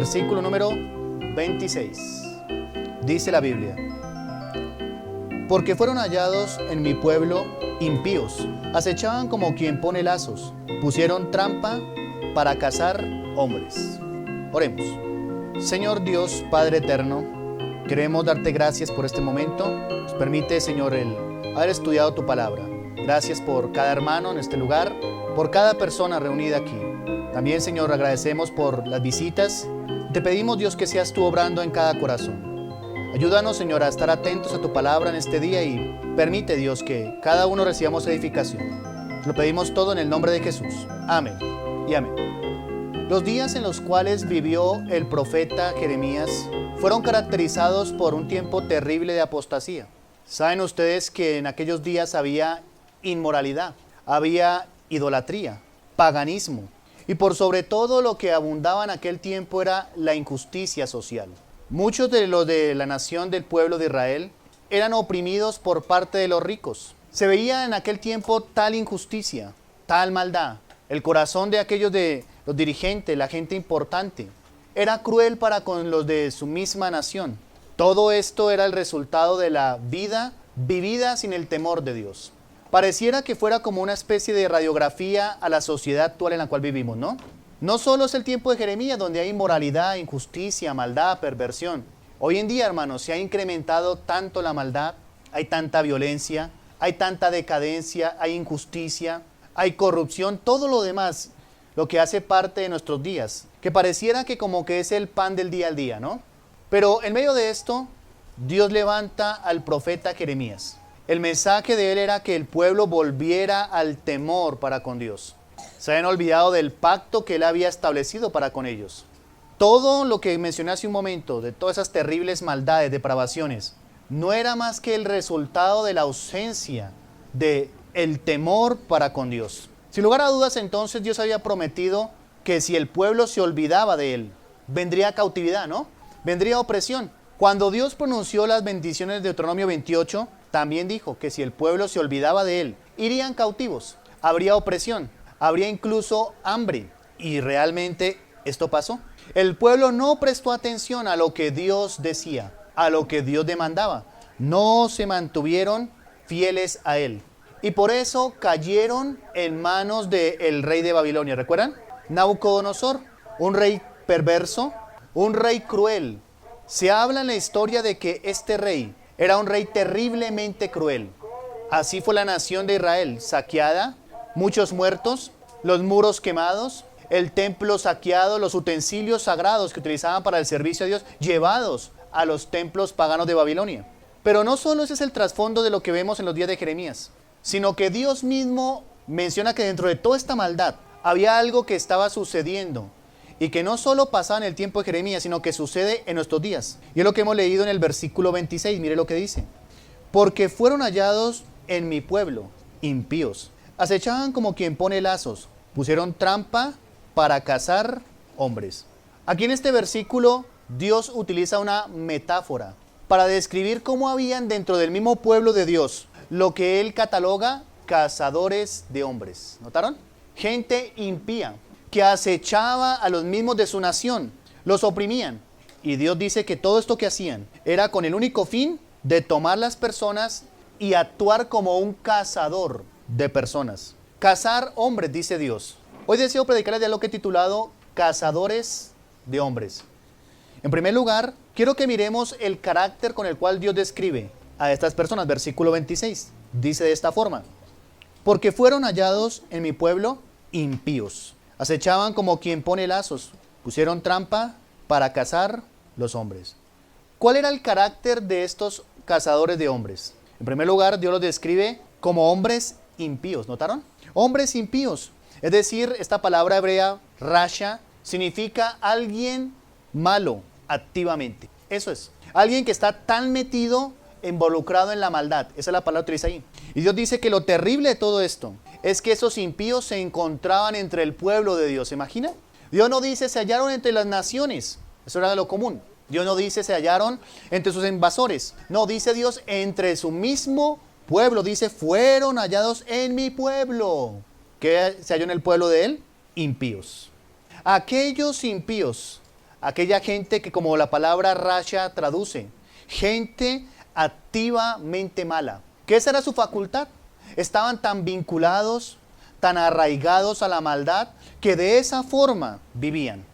versículo número 26. Dice la Biblia: porque fueron hallados en mi pueblo impíos, acechaban como quien pone lazos, pusieron trampa para cazar hombres. Oremos. Señor Dios, Padre eterno, queremos darte gracias por este momento. Nos permite, Señor, el haber estudiado tu palabra. Gracias por cada hermano en este lugar, por cada persona reunida aquí. También, Señor, agradecemos por las visitas. Te pedimos, Dios, que seas tú obrando en cada corazón. Ayúdanos, Señor, a estar atentos a tu palabra en este día y permite, Dios, que cada uno recibamos edificación. Lo pedimos todo en el nombre de Jesús. Amén y amén. Los días en los cuales vivió el profeta Jeremías fueron caracterizados por un tiempo terrible de apostasía. Saben ustedes que en aquellos días había inmoralidad, había idolatría, paganismo, y por sobre todo lo que abundaba en aquel tiempo era la injusticia social. Muchos de los de la nación del pueblo de Israel eran oprimidos por parte de los ricos. Se veía en aquel tiempo tal injusticia, tal maldad. El corazón de aquellos de los dirigentes, la gente importante, era cruel para con los de su misma nación. Todo esto era el resultado de la vida vivida sin el temor de Dios. Pareciera que fuera como una especie de radiografía a la sociedad actual en la cual vivimos, ¿no? No solo es el tiempo de Jeremías donde hay inmoralidad, injusticia, maldad, perversión. Hoy en día, hermanos, se ha incrementado tanto la maldad, hay tanta violencia, hay tanta decadencia, hay injusticia, hay corrupción, todo lo demás, lo que hace parte de nuestros días, que pareciera que como que es el pan del día al día, ¿no? Pero en medio de esto, Dios levanta al profeta Jeremías. El mensaje de él era que el pueblo volviera al temor para con Dios. Se habían olvidado del pacto que él había establecido para con ellos. Todo lo que mencioné hace un momento, de todas esas terribles maldades, depravaciones, no era más que el resultado de la ausencia del temor para con Dios. Sin lugar a dudas, entonces Dios había prometido que si el pueblo se olvidaba de él, vendría cautividad, ¿no? Vendría opresión. Cuando Dios pronunció las bendiciones de Deuteronomio 28, también dijo que si el pueblo se olvidaba de él, irían cautivos, habría opresión, habría incluso hambre. Y realmente esto pasó. El pueblo no prestó atención a lo que Dios decía, a lo que Dios demandaba. No se mantuvieron fieles a él. Y por eso cayeron en manos del rey de Babilonia. ¿Recuerdan? Nabucodonosor, un rey perverso, un rey cruel. Se habla en la historia de que este rey era un rey terriblemente cruel. Así fue la nación de Israel, saqueada, muchos muertos, los muros quemados, el templo saqueado, los utensilios sagrados que utilizaban para el servicio a Dios, llevados a los templos paganos de Babilonia. Pero no solo ese es el trasfondo de lo que vemos en los días de Jeremías, sino que Dios mismo menciona que dentro de toda esta maldad había algo que estaba sucediendo y que no solo pasaba en el tiempo de Jeremías, sino que sucede en nuestros días. Y es lo que hemos leído en el versículo 26, mire lo que dice: porque fueron hallados en mi pueblo impíos, acechaban como quien pone lazos, pusieron trampa para cazar hombres. Aquí en este versículo Dios utiliza una metáfora para describir cómo habían dentro del mismo pueblo de Dios lo que él cataloga cazadores de hombres. ¿Notaron? Gente impía que acechaba a los mismos de su nación, los oprimían. Y Dios dice que todo esto que hacían era con el único fin de tomar las personas y actuar como un cazador de personas. Cazar hombres, dice Dios. Hoy deseo predicarles de lo que he titulado Cazadores de hombres. En primer lugar, quiero que miremos el carácter con el cual Dios describe a estas personas. Versículo 26, dice de esta forma: porque fueron hallados en mi pueblo impíos, acechaban como quien pone lazos, pusieron trampa para cazar los hombres. ¿Cuál era el carácter de estos cazadores de hombres? En primer lugar, Dios los describe como hombres impíos. ¿Notaron? Hombres impíos. Es decir, esta palabra hebrea, rasha, significa alguien malo activamente. Eso es. Alguien que está tan metido, involucrado en la maldad. Esa es la palabra que utiliza ahí. Y Dios dice que lo terrible de todo esto es que esos impíos se encontraban entre el pueblo de Dios. ¿Se imagina? Dios no dice se hallaron entre las naciones. Eso era lo común. Dios no dice se hallaron entre sus invasores. No, dice Dios entre su mismo pueblo. Dice fueron hallados en mi pueblo. ¿Qué se halló en el pueblo de él? Impíos. Aquellos impíos aquella gente que, como la palabra rasha traduce, gente activamente mala. ¿Qué esa era su facultad? Estaban tan vinculados, tan arraigados a la maldad, que de esa forma vivían.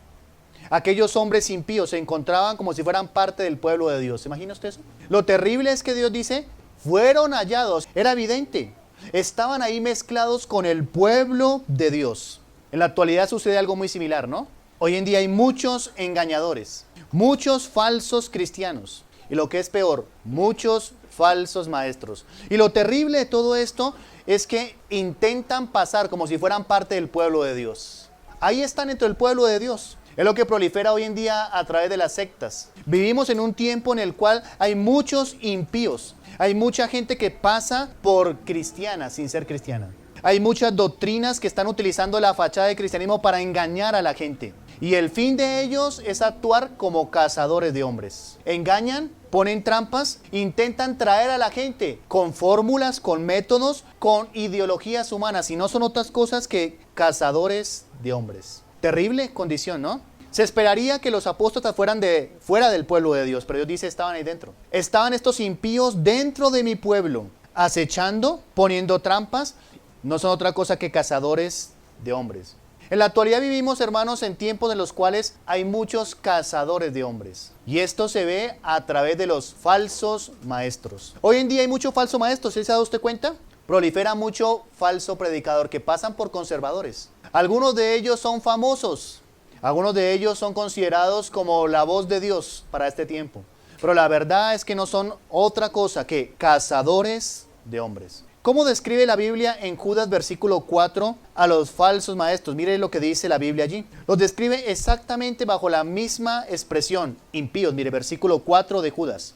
Aquellos hombres impíos se encontraban como si fueran parte del pueblo de Dios. ¿Se imagina usted eso? Lo terrible es que Dios dice, fueron hallados. Era evidente. Estaban ahí mezclados con el pueblo de Dios. En la actualidad sucede algo muy similar, ¿no? Hoy en día hay muchos engañadores, muchos falsos cristianos. Y lo que es peor, muchos falsos maestros. Y lo terrible de todo esto es que intentan pasar como si fueran parte del pueblo de Dios. Ahí están dentro del pueblo de Dios. Es lo que prolifera hoy en día a través de las sectas. Vivimos en un tiempo en el cual hay muchos impíos. Hay mucha gente que pasa por cristiana sin ser cristiana. Hay muchas doctrinas que están utilizando la fachada del cristianismo para engañar a la gente. Y el fin de ellos es actuar como cazadores de hombres. Engañan, ponen trampas, intentan traer a la gente con fórmulas, con métodos, con ideologías humanas. Y no son otras cosas que cazadores de hombres. Terrible condición, ¿no? Se esperaría que los apóstoles fueran fuera del pueblo de Dios, pero Dios dice estaban ahí dentro. Estaban estos impíos dentro de mi pueblo, acechando, poniendo trampas. No son otra cosa que cazadores de hombres. En la actualidad vivimos, hermanos, en tiempos en los cuales hay muchos cazadores de hombres. Y esto se ve a través de los falsos maestros. Hoy en día hay mucho falso maestro, ¿sí se ha dado usted cuenta? Prolifera mucho falso predicador que pasan por conservadores. Algunos de ellos son famosos. Algunos de ellos son considerados como la voz de Dios para este tiempo. Pero la verdad es que no son otra cosa que cazadores de hombres. ¿Cómo describe la Biblia en Judas versículo 4 a los falsos maestros? Mire lo que dice la Biblia allí. Los describe exactamente bajo la misma expresión, impíos. Mire, versículo 4 de Judas.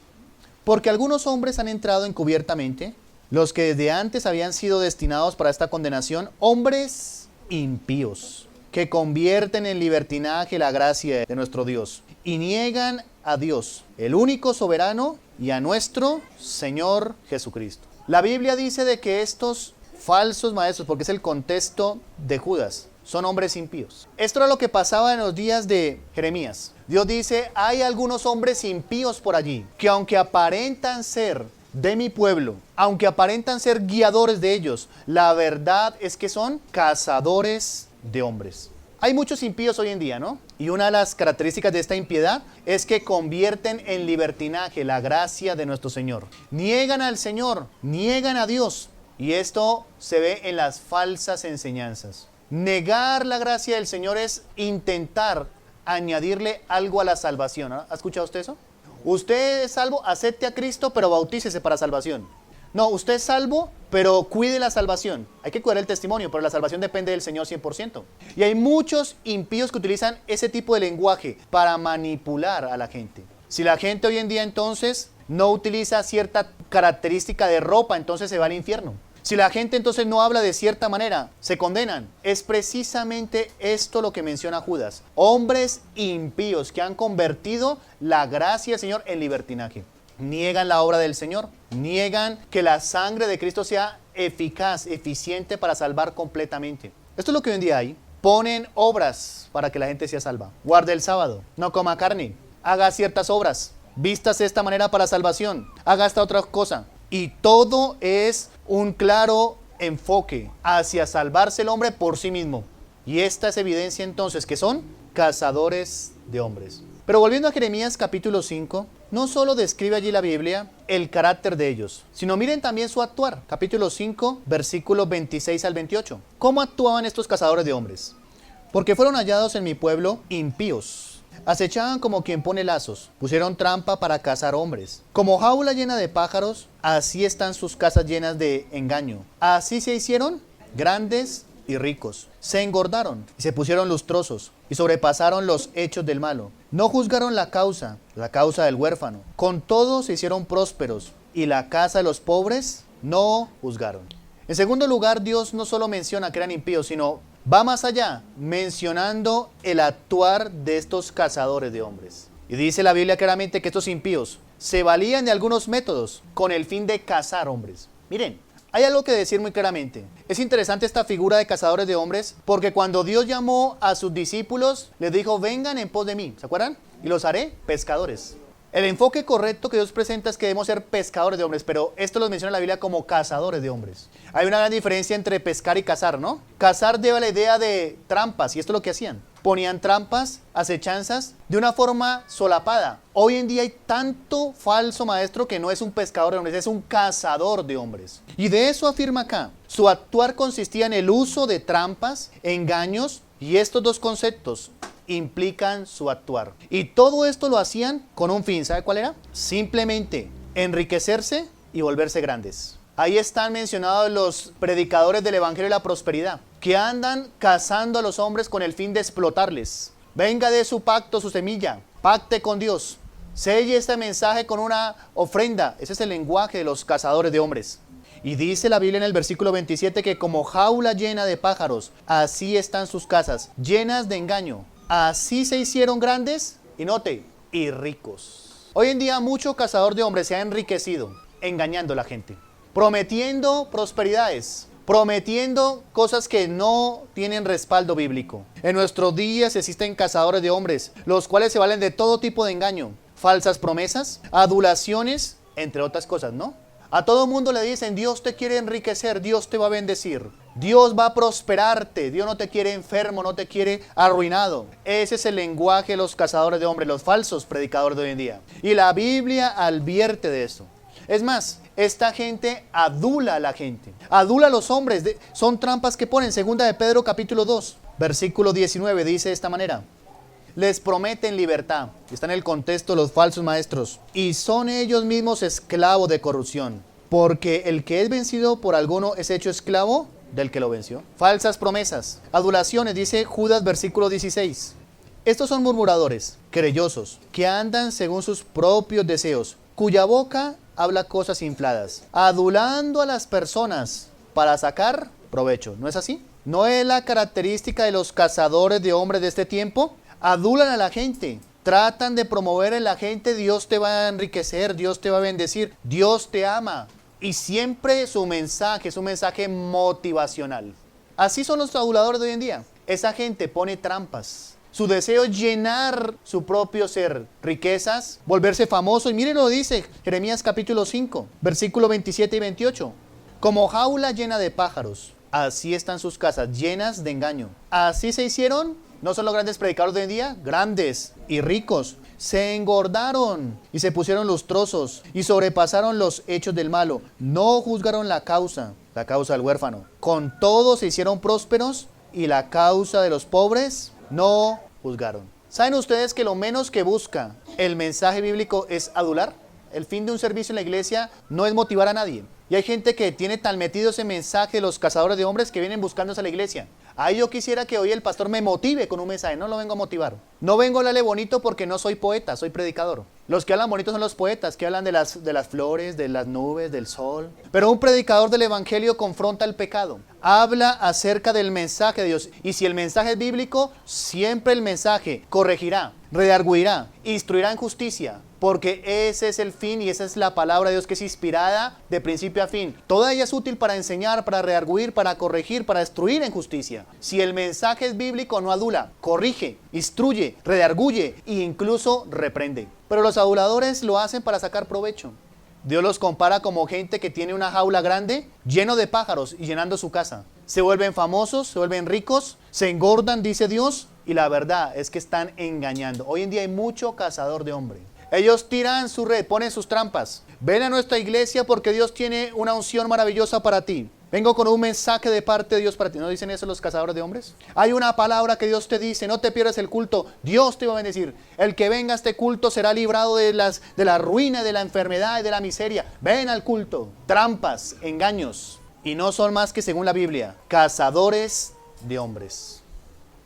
Porque algunos hombres han entrado encubiertamente, los que desde antes habían sido destinados para esta condenación, hombres impíos, que convierten en libertinaje la gracia de nuestro Dios y niegan a Dios, el único soberano, y a nuestro Señor Jesucristo. La Biblia dice de que estos falsos maestros, porque es el contexto de Judas, son hombres impíos. Esto era lo que pasaba en los días de Jeremías. Dios dice, hay algunos hombres impíos por allí, que aunque aparentan ser de mi pueblo, aunque aparentan ser guiadores de ellos, la verdad es que son cazadores de hombres. Hay muchos impíos hoy en día, ¿no? Y una de las características de esta impiedad es que convierten en libertinaje la gracia de nuestro Señor. Niegan al Señor, niegan a Dios. Y esto se ve en las falsas enseñanzas. Negar la gracia del Señor es intentar añadirle algo a la salvación. ¿Ha escuchado usted eso? Usted es salvo, acepte a Cristo, pero bautícese para salvación. No, usted es salvo, pero cuide la salvación. Hay que cuidar el testimonio, pero la salvación depende del Señor 100%. Y hay muchos impíos que utilizan ese tipo de lenguaje para manipular a la gente. Si la gente hoy en día entonces no utiliza cierta característica de ropa, entonces se va al infierno. Si la gente entonces no habla de cierta manera, se condenan. Es precisamente esto lo que menciona Judas. Hombres impíos que han convertido la gracia del Señor en libertinaje. Niegan la obra del Señor, niegan que la sangre de Cristo sea eficaz, eficiente para salvar completamente. Esto es lo que hoy en día hay. Ponen obras para que la gente sea salva. Guarde el sábado, no coma carne, haga ciertas obras, vístase de esta manera para salvación, haga esta otra cosa. Y todo es un claro enfoque hacia salvarse el hombre por sí mismo. Y esta es evidencia entonces que son cazadores de hombres. Pero volviendo a Jeremías capítulo 5, no solo describe allí la Biblia el carácter de ellos, sino miren también su actuar. Capítulo 5, versículos 26 al 28. ¿Cómo actuaban estos cazadores de hombres? Porque fueron hallados en mi pueblo impíos. Acechaban como quien pone lazos, pusieron trampa para cazar hombres. Como jaula llena de pájaros, así están sus casas llenas de engaño. Así se hicieron grandes y ricos. Se engordaron y se pusieron lustrosos y sobrepasaron los hechos del malo. No juzgaron la causa del huérfano. Con todo se hicieron prósperos y la casa de los pobres no juzgaron. En segundo lugar, Dios no solo menciona que eran impíos, sino va más allá, mencionando el actuar de estos cazadores de hombres. Y dice la Biblia claramente que estos impíos se valían de algunos métodos con el fin de cazar hombres. Miren, Hay algo que decir muy claramente. Es interesante esta figura de cazadores de hombres, porque cuando Dios llamó a sus discípulos, les dijo, vengan en pos de mí, ¿se acuerdan? Y los haré pescadores. El enfoque correcto que Dios presenta es que debemos ser pescadores de hombres, pero esto los menciona la Biblia como cazadores de hombres. Hay una gran diferencia entre pescar y cazar, ¿no? Cazar lleva la idea de trampas, y esto es lo que hacían. Ponían trampas, acechanzas, de una forma solapada. Hoy en día hay tanto falso maestro que no es un pescador de hombres, es un cazador de hombres. Y de eso afirma acá. Su actuar consistía en el uso de trampas, engaños, y estos dos conceptos implican su actuar. Y todo esto lo hacían con un fin, ¿sabe cuál era? Simplemente enriquecerse y volverse grandes. Ahí están mencionados los predicadores del Evangelio de la Prosperidad, que andan cazando a los hombres con el fin de explotarles. Venga de su pacto, su semilla, pacte con Dios, selle este mensaje con una ofrenda. Ese es el lenguaje de los cazadores de hombres. Y dice la Biblia en el versículo 27 que como jaula llena de pájaros, así están sus casas, llenas de engaño. Así se hicieron grandes, y note, y ricos. Hoy en día mucho cazador de hombres se ha enriquecido engañando a la gente, prometiendo prosperidades, prometiendo cosas que no tienen respaldo bíblico. En nuestros días existen cazadores de hombres, los cuales se valen de todo tipo de engaño, falsas promesas, adulaciones, entre otras cosas, ¿no? A todo mundo le dicen, Dios te quiere enriquecer, Dios te va a bendecir, Dios va a prosperarte, Dios no te quiere enfermo, no te quiere arruinado. Ese es el lenguaje de los cazadores de hombres, los falsos predicadores de hoy en día. Y la Biblia advierte de eso. Es más, esta gente adula a la gente, adula a los hombres, son trampas que ponen. Segunda de Pedro capítulo 2, versículo 19, dice de esta manera. Les prometen libertad, está en el contexto los falsos maestros, y son ellos mismos esclavos de corrupción, porque el que es vencido por alguno es hecho esclavo del que lo venció. Falsas promesas, adulaciones, dice Judas versículo 16. Estos son murmuradores, querellosos, que andan según sus propios deseos, cuya boca habla cosas infladas, adulando a las personas para sacar provecho. ¿No es así? ¿No es la característica de los cazadores de hombres de este tiempo? Adulan a la gente, tratan de promover en la gente, Dios te va a enriquecer, Dios te va a bendecir, Dios te ama. Y siempre su mensaje es un mensaje motivacional. Así son los aduladores de hoy en día. Esa gente pone trampas. Su deseo es llenar su propio ser, riquezas, volverse famoso. Y miren lo dice Jeremías capítulo 5, versículo 27 y 28. Como jaula llena de pájaros, así están sus casas, llenas de engaño. Así se hicieron. ¿No son los grandes predicadores de hoy en día? Grandes y ricos. Se engordaron y se pusieron lustrosos y sobrepasaron los hechos del malo. No juzgaron la causa del huérfano. Con todo se hicieron prósperos y la causa de los pobres no juzgaron. ¿Saben ustedes que lo menos que busca el mensaje bíblico es adular? El fin de un servicio en la iglesia no es motivar a nadie. Y hay gente que tiene tan metido ese mensaje de los cazadores de hombres que vienen buscándose a la iglesia. Ahí yo quisiera que hoy el pastor me motive con un mensaje, no lo vengo a motivar. No vengo a hablarle bonito porque no soy poeta, soy predicador. Los que hablan bonito son los poetas, que hablan de las flores, de las nubes, del sol. Pero un predicador del evangelio confronta el pecado, habla acerca del mensaje de Dios. Y si el mensaje es bíblico, siempre el mensaje corregirá, redarguirá, instruirá en justicia. Porque ese es el fin y esa es la palabra de Dios que es inspirada de principio a fin. Toda ella es útil para enseñar, para redarguir, para corregir, para instruir en justicia. Si el mensaje es bíblico, no adula, corrige, instruye, redarguye e incluso reprende. Pero los aduladores lo hacen para sacar provecho. Dios los compara como gente que tiene una jaula grande, lleno de pájaros y llenando su casa. Se vuelven famosos, se vuelven ricos, se engordan, dice Dios, y la verdad es que están engañando. Hoy en día hay mucho cazador de hombre. Ellos tiran su red, ponen sus trampas. Ven a nuestra iglesia porque Dios tiene una unción maravillosa para ti. Vengo con un mensaje de parte de Dios para ti. ¿No dicen eso los cazadores de hombres? Hay una palabra que Dios te dice, no te pierdas el culto. Dios te va a bendecir. El que venga a este culto será librado de la ruina, de la enfermedad y de la miseria. Ven al culto. Trampas, engaños. Y no son más que, según la Biblia, cazadores de hombres.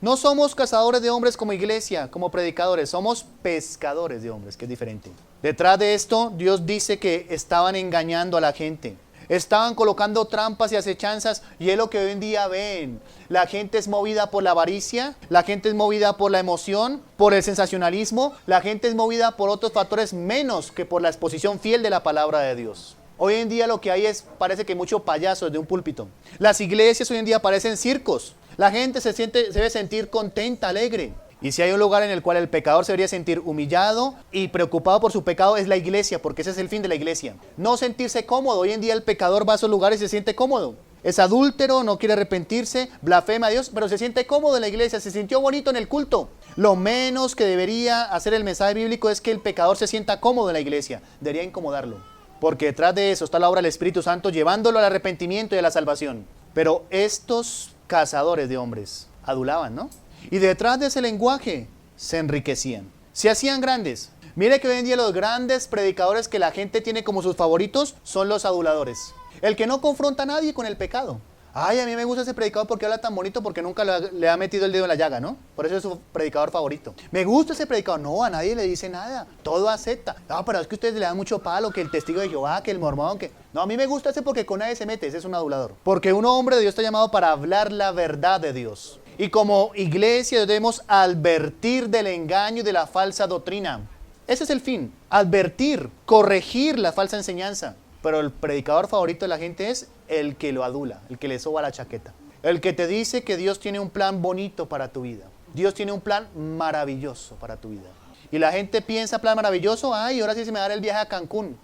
No somos cazadores de hombres como iglesia, como predicadores, somos pescadores de hombres, que es diferente. Detrás de esto, Dios dice que estaban engañando a la gente. Estaban colocando trampas y acechanzas y es lo que hoy en día ven. La gente es movida por la avaricia, la gente es movida por la emoción, por el sensacionalismo, la gente es movida por otros factores menos que por la exposición fiel de la palabra de Dios. Hoy en día lo que hay es, parece que mucho payaso desde un púlpito. Las iglesias hoy en día parecen circos. La gente se debe sentir contenta, alegre. Y si hay un lugar en el cual el pecador se debería sentir humillado y preocupado por su pecado, es la iglesia, porque ese es el fin de la iglesia. No sentirse cómodo. Hoy en día el pecador va a esos lugares y se siente cómodo. Es adúltero, no quiere arrepentirse, blasfema a Dios, pero se siente cómodo en la iglesia, se sintió bonito en el culto. Lo menos que debería hacer el mensaje bíblico es que el pecador se sienta cómodo en la iglesia. Debería incomodarlo. Porque detrás de eso está la obra del Espíritu Santo llevándolo al arrepentimiento y a la salvación. Pero estos cazadores de hombres adulaban, ¿no? Y detrás de ese lenguaje se enriquecían. Se hacían grandes. Mire que hoy en día los grandes predicadores que la gente tiene como sus favoritos son los aduladores. El que no confronta a nadie con el pecado. Ay, a mí me gusta ese predicador porque habla tan bonito porque nunca le ha metido el dedo en la llaga, ¿no? Por eso es su predicador favorito. Me gusta ese predicador. No, a nadie le dice nada. Todo acepta. No, pero es que ustedes le dan mucho palo, que el testigo de Jehová, que el mormón, que... No, a mí me gusta ese porque con nadie se mete. Ese es un adulador. Porque un hombre de Dios está llamado para hablar la verdad de Dios. Y como iglesia debemos advertir del engaño y de la falsa doctrina. Ese es el fin. Advertir, corregir la falsa enseñanza. Pero el predicador favorito de la gente es el que lo adula, el que le soba la chaqueta. El que te dice que Dios tiene un plan bonito para tu vida. Dios tiene un plan maravilloso para tu vida. Y la gente piensa, plan maravilloso, ay, ahora sí se me dará el viaje a Cancún.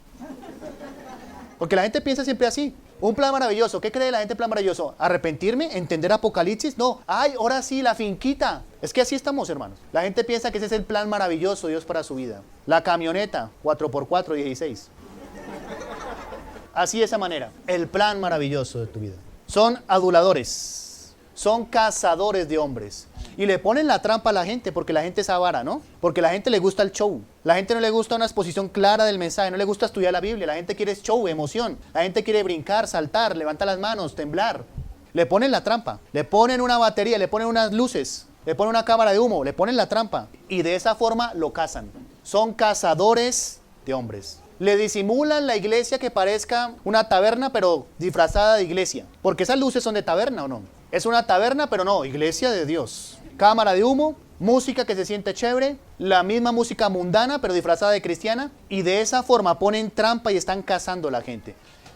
Porque la gente piensa siempre así. Un plan maravilloso. ¿Qué cree la gente plan maravilloso? ¿Arrepentirme? ¿Entender Apocalipsis? No. Ay, ahora sí, la finquita. Es que así estamos, hermanos. La gente piensa que ese es el plan maravilloso de Dios para su vida. La camioneta, 4x4, 16. Así de esa manera, el plan maravilloso de tu vida. Son aduladores, son cazadores de hombres. Y le ponen la trampa a la gente porque la gente es avara, ¿no? Porque a la gente le gusta el show. La gente no le gusta una exposición clara del mensaje, no le gusta estudiar la Biblia. La gente quiere show, emoción. La gente quiere brincar, saltar, levantar las manos, temblar. Le ponen la trampa, le ponen una batería, le ponen unas luces, le ponen una cámara de humo, le ponen la trampa. Y de esa forma lo cazan. Son cazadores de hombres. Le disimulan la iglesia que parezca una taberna, pero disfrazada de iglesia. Porque esas luces son de taberna, ¿o no? Es una taberna, pero no, iglesia de Dios. Cámara de humo, música que se siente chévere, la misma música mundana, pero disfrazada de cristiana. Y de esa forma ponen trampa y están cazando a la gente.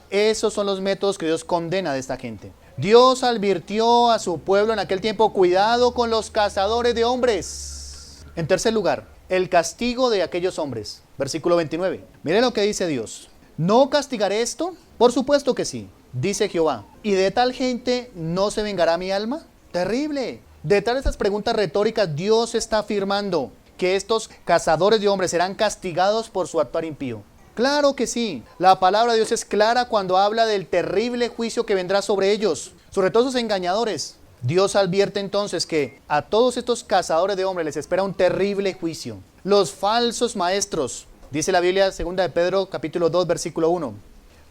Esos son los métodos que Dios condena de esta gente. Dios advirtió a su pueblo en aquel tiempo, cuidado con los cazadores de hombres. En tercer lugar, el castigo de aquellos hombres. Versículo 29. Mire lo que dice Dios. ¿No castigaré esto? Por supuesto que sí, dice Jehová. ¿Y de tal gente no se vengará mi alma? Terrible. Detrás de estas preguntas retóricas, Dios está afirmando que estos cazadores de hombres serán castigados por su actuar impío. Claro que sí. La palabra de Dios es clara cuando habla del terrible juicio que vendrá sobre ellos, sobre todos esos engañadores. Dios advierte entonces que a todos estos cazadores de hombres les espera un terrible juicio. Los falsos maestros, dice la Biblia, 2 de Pedro, capítulo 2, versículo 1.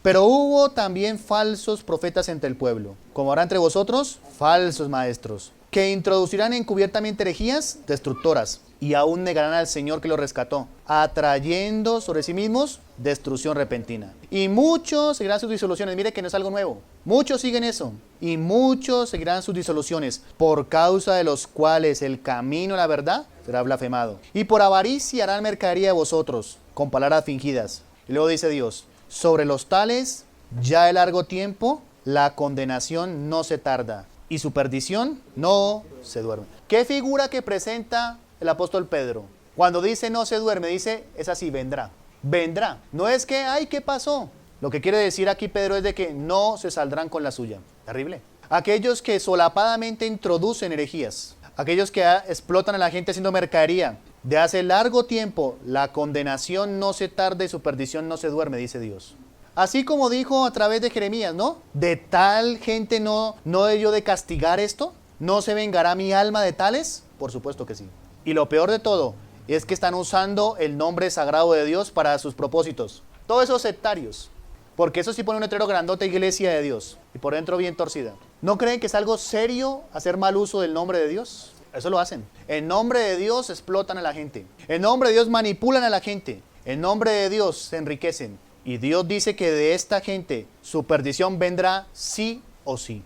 Pero hubo también falsos profetas entre el pueblo, como habrá entre vosotros falsos maestros, que introducirán encubiertamente herejías destructoras, y aún negarán al Señor que los rescató, atrayendo sobre sí mismos destrucción repentina. Y muchos seguirán sus disoluciones. Mire que no es algo nuevo. Muchos siguen eso. Y muchos seguirán sus disoluciones, por causa de los cuales el camino a la verdad será blasfemado. Y por avaricia harán mercadería de vosotros, con palabras fingidas. Y luego dice Dios, sobre los tales, ya de largo tiempo, la condenación no se tarda, y su perdición no se duerme. ¿Qué figura que presenta el apóstol Pedro? Cuando dice no se duerme, dice, es así, vendrá. Vendrá. No es que, ay, ¿qué pasó? Lo que quiere decir aquí Pedro es de que no se saldrán con la suya. Terrible. Aquellos que solapadamente introducen herejías, aquellos que explotan a la gente haciendo mercadería, de hace largo tiempo, la condenación no se tarda y su perdición no se duerme, dice Dios. Así como dijo a través de Jeremías, ¿no? De tal gente no debió de castigar esto, ¿no se vengará mi alma de tales? Por supuesto que sí. Y lo peor de todo es que están usando el nombre sagrado de Dios para sus propósitos. Todos esos sectarios. Porque eso sí pone un letrero grandote, iglesia de Dios. Y por dentro bien torcida. ¿No creen que es algo serio hacer mal uso del nombre de Dios? Eso lo hacen. En nombre de Dios explotan a la gente. En nombre de Dios manipulan a la gente. En nombre de Dios se enriquecen. Y Dios dice que de esta gente su perdición vendrá sí o sí.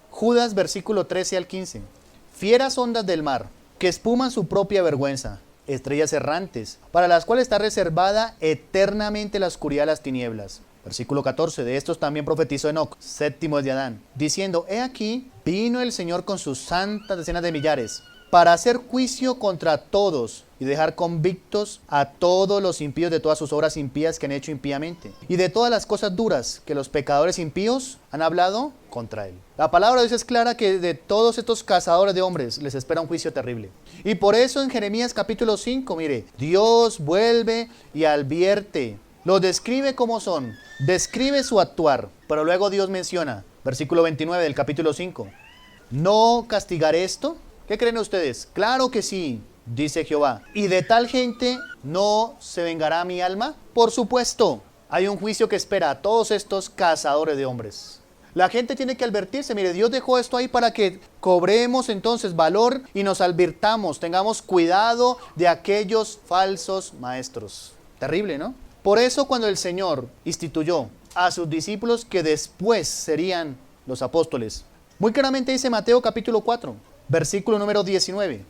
Judas, versículo 13 al 15. Fieras ondas del mar, que espuman su propia vergüenza. Estrellas errantes, para las cuales está reservada eternamente la oscuridad de las tinieblas. Versículo 14, de estos también profetizó Enoc, séptimo de Adán, diciendo, he aquí, vino el Señor con sus santas decenas de millares, para hacer juicio contra todos y dejar convictos a todos los impíos de todas sus obras impías que han hecho impíamente y de todas las cosas duras que los pecadores impíos han hablado contra él. La palabra de Dios es clara que de todos estos cazadores de hombres les espera un juicio terrible. Y por eso en Jeremías capítulo 5, mire, Dios vuelve y advierte, los describe como son, describe su actuar, pero luego Dios menciona, versículo 29 del capítulo 5, ¿no castigaré esto? ¿Qué creen ustedes? Claro que sí, dice Jehová. ¿Y de tal gente no se vengará mi alma? Por supuesto, hay un juicio que espera a todos estos cazadores de hombres. La gente tiene que advertirse, mire, Dios dejó esto ahí para que cobremos entonces valor y nos advirtamos, tengamos cuidado de aquellos falsos maestros. Terrible, ¿no? Por eso cuando el Señor instituyó a sus discípulos que después serían los apóstoles, muy claramente dice Mateo capítulo 4, versículo número 19,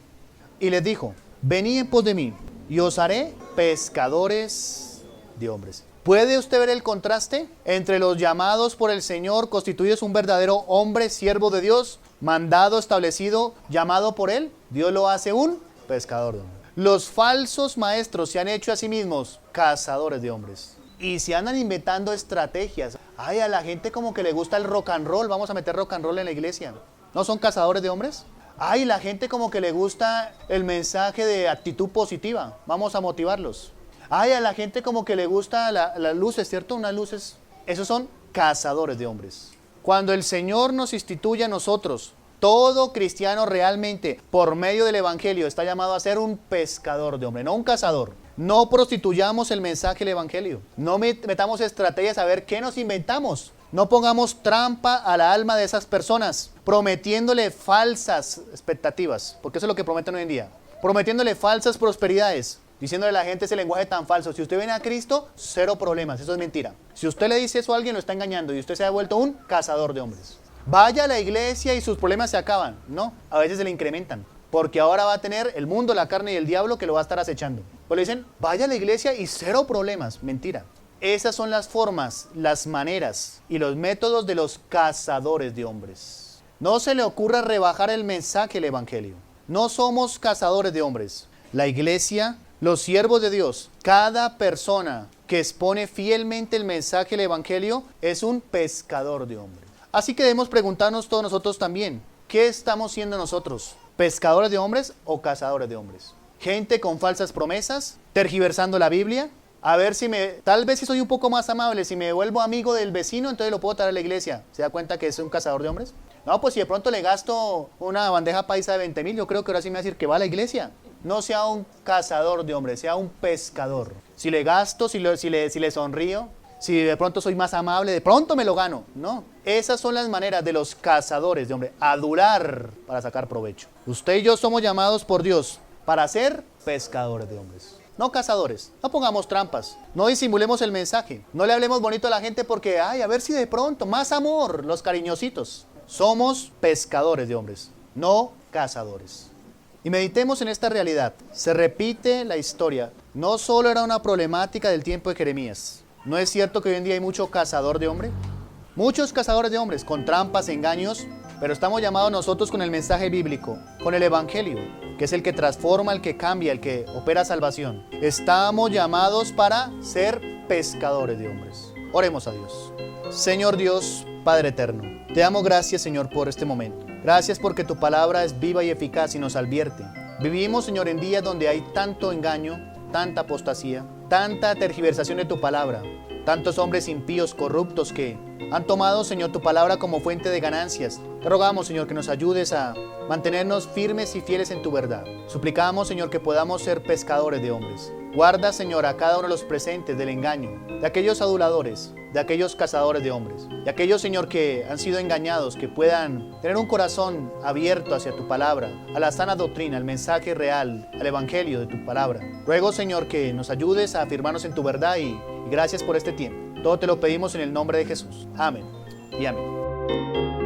y les dijo, venid en pos de mí, y os haré pescadores de hombres. ¿Puede usted ver el contraste entre los llamados por el Señor, constituidos un verdadero hombre, siervo de Dios, mandado, establecido, llamado por Él? Dios lo hace un pescador de hombres. Los falsos maestros se han hecho a sí mismos cazadores de hombres. Y se andan inventando estrategias. Ay, a la gente como que le gusta el rock and roll, vamos a meter rock and roll en la iglesia. ¿No son cazadores de hombres? Ay, la gente como que le gusta el mensaje de actitud positiva. Vamos a motivarlos. Ay, a la gente como que le gusta las luces, ¿cierto? Unas luces. Esos son cazadores de hombres. Cuando el Señor nos instituye a nosotros, todo cristiano realmente, por medio del Evangelio, está llamado a ser un pescador de hombres, no un cazador. No prostituyamos el mensaje del Evangelio. No metamos estrategias a ver qué nos inventamos. No pongamos trampa a la alma de esas personas, prometiéndole falsas expectativas, porque eso es lo que prometen hoy en día. Prometiéndole falsas prosperidades, diciéndole a la gente ese lenguaje tan falso. Si usted viene a Cristo, cero problemas, eso es mentira. Si usted le dice eso a alguien, lo está engañando y usted se ha vuelto un cazador de hombres. Vaya a la iglesia y sus problemas se acaban. No, a veces se le incrementan, porque ahora va a tener el mundo, la carne y el diablo que lo va a estar acechando. Pues le dicen, vaya a la iglesia y cero problemas. Mentira. Esas son las formas, las maneras y los métodos de los cazadores de hombres. No se le ocurra rebajar el mensaje del Evangelio. No somos cazadores de hombres. La iglesia, los siervos de Dios, cada persona que expone fielmente el mensaje del Evangelio es un pescador de hombres. Así que debemos preguntarnos todos nosotros también, ¿qué estamos siendo nosotros? ¿Pescadores de hombres o cazadores de hombres? Gente con falsas promesas, tergiversando la Biblia. A ver si tal vez si soy un poco más amable, si me vuelvo amigo del vecino, entonces lo puedo traer a la iglesia. ¿Se da cuenta que es un cazador de hombres? No, pues si de pronto le gasto una bandeja paisa de 20,000, yo creo que ahora sí me va a decir que va a la iglesia. No sea un cazador de hombres, sea un pescador. Si le gasto, si le sonrío, si de pronto soy más amable, de pronto me lo gano. No, esas son las maneras de los cazadores de hombres, adular para sacar provecho. Usted y yo somos llamados por Dios para ser pescadores de hombres. No cazadores, no pongamos trampas, no disimulemos el mensaje, no le hablemos bonito a la gente porque, ay, a ver si de pronto, más amor, los cariñositos. Somos pescadores de hombres, no cazadores. Y meditemos en esta realidad. Se repite la historia. No solo era una problemática del tiempo de Jeremías. ¿No es cierto que hoy en día hay mucho cazador de hombres? Muchos cazadores de hombres con trampas, engaños, pero estamos llamados nosotros con el mensaje bíblico, con el Evangelio, que es el que transforma, el que cambia, el que opera salvación. Estamos llamados para ser pescadores de hombres. Oremos a Dios. Señor Dios, Padre eterno, te damos gracias, Señor, por este momento. Gracias porque tu palabra es viva y eficaz y nos advierte. Vivimos, Señor, en días donde hay tanto engaño, tanta apostasía, tanta tergiversación de tu palabra, tantos hombres impíos, corruptos que han tomado, Señor, tu palabra como fuente de ganancias. Te rogamos, Señor, que nos ayudes a mantenernos firmes y fieles en tu verdad. Suplicamos, Señor, que podamos ser pescadores de hombres. Guarda, Señor, a cada uno de los presentes del engaño, de aquellos aduladores, de aquellos cazadores de hombres, de aquellos, Señor, que han sido engañados, que puedan tener un corazón abierto hacia tu palabra, a la sana doctrina, al mensaje real, al evangelio de tu palabra. Ruego, Señor, que nos ayudes a afirmarnos en tu verdad y gracias por este tiempo. Todo te lo pedimos en el nombre de Jesús. Amén y amén.